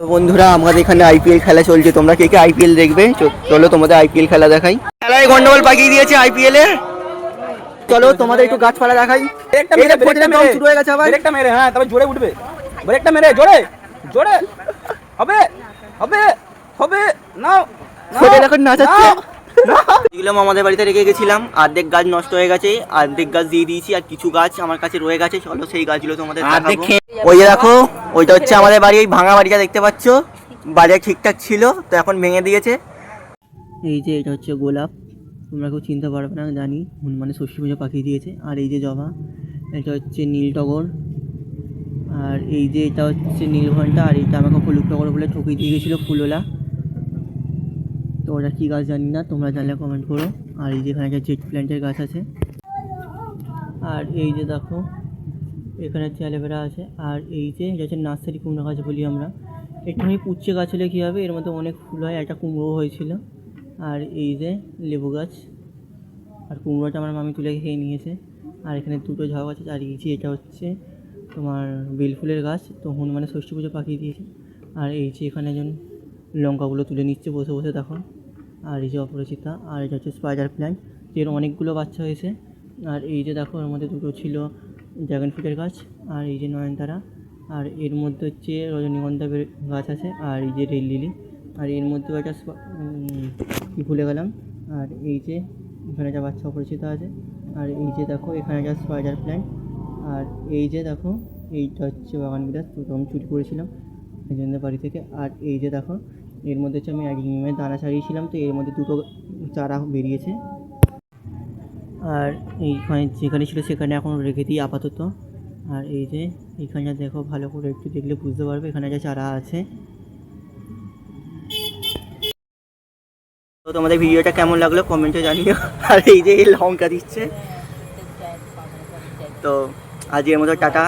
তো বন্ধুরা আমাদের এখানে আইপিএল খেলা চলছে, তোমরা কে কে আইপিএল দেখবে? চলো তোমাদের আইপিএল খেলা দেখাই। খেলায় গন্ডগোল পাকিয়ে দিয়েছে আইপিএল এ। চলো তোমাদের একটু গাছপালা দেখাই। শুরু হয়ে গেছে আবার। ব্রেকটা মেরে, হ্যাঁ তবে জোরে উঠবে। ব্রেকটা মেরে জোরে জোরে হবে হবে হবে না এখন নাচাচ্ছে। এগুলো আমাদের বাড়িতে রেখে গেছিলাম, অর্ধেক গাছ নষ্ট হয়ে গেছে, অর্ধেক গাছ দিয়ে দিয়েছি, আর কিছু গাছ আমার কাছে রয়ে গেছে। চলো সেই গাছগুলো তোমাদের দেখাবো। ওই যে দেখো, ওইটা হচ্ছে আমাদের বাড়ি, এই ভাঙা বাড়িটা দেখতে পাচ্ছ। বাড়িটা ঠিকঠাক ছিল, তো এখন ভেঙে দিয়েছে। এই যে এটা হচ্ছে গোলাপ, তোমরা কেউ চিনতে পারবে না জানি, মানে ষষ্ঠী পুজো পাঠিয়ে দিয়েছে। আর এই যে জবা, এটা হচ্ছে নীল টগর। আর এই যে এটা হচ্ছে নীলঘণ্টা, আর এটা আমাকে হলুদ টগর বলে ঠকিয়ে দিয়ে গেছিলো ফুলওলা। তো ওটা কী গাছ জানি না, তোমরা জানলে কমেন্ট করো। আর এই যে এখানে একটা জেট প্ল্যান্টের গাছ আছে। আর এই যে দেখো এখানে হচ্ছে অ্যালোভেরা আছে। আর এই যে এটা হচ্ছে নার্সারি কুমড়ো গাছ বলি আমরা। একটুখানি কুচ্ছে গাছ হলে কী হবে, এর মধ্যে অনেক ফুল হয়, একটা কুমড়ো হয়েছিল। আর এই যে লেবু গাছ, আর কুমড়োটা আমার মামি তুলে খেয়ে নিয়েছে। আর এখানে দুটো ঝাউ গাছ আছে। আর এই যে এটা হচ্ছে তোমার বেলফুলের গাছ, তো হনুমানে ষষ্ঠী পুজো পাঠিয়ে দিয়েছে। আর এই যে এখানে একজন লঙ্কাগুলো তুলে নিচ্ছে বসে বসে দেখো। আর এই যে অপরাজিতা, আর এটা হচ্ছে স্পাইডার প্ল্যান্ট, এর অনেকগুলো বাচ্চা হয়েছে। আর এই যে দেখো এর মধ্যে দুটো ছিল ড্রাগন ফ্রুটের গাছ। আর এই যে নয়নতারা, আর এর মধ্যে হচ্ছে রজনীগন্ধা গাছ আছে। আর এই যে রেল লিলি, আর এর মধ্যেও একটা কী ভুলে গেলাম। আর এই যে এখানে একটা বাচ্চা অপরিচিত আছে। আর এই যে দেখো এখানে একটা স্পাইডার প্ল্যান্ট। আর এই যে দেখো এইটা হচ্ছে বাগান বিলাস, দুটো আমি চুরি করেছিলাম একজনের বাড়ি থেকে। আর এই যে দেখো এর মধ্যে হচ্ছে আমি নিমের দানা ছাড়িয়েছিলাম, তো এর মধ্যে দুটো চারা বেরিয়েছে। আর এইখানে যেখানে ছিল সেখানে এখন রেখে দিই আপাতত। আর এই যে এইখানটা দেখো, ভালো করে একটু দেখলে বুঝতে পারবে এখানে একটা চারা আছে। তো তোমাদের ভিডিওটা কেমন লাগলো কমেন্টে জানিও। আর এই যে লঙ্কা দিচ্ছে। তো আজকের মতো টাটা।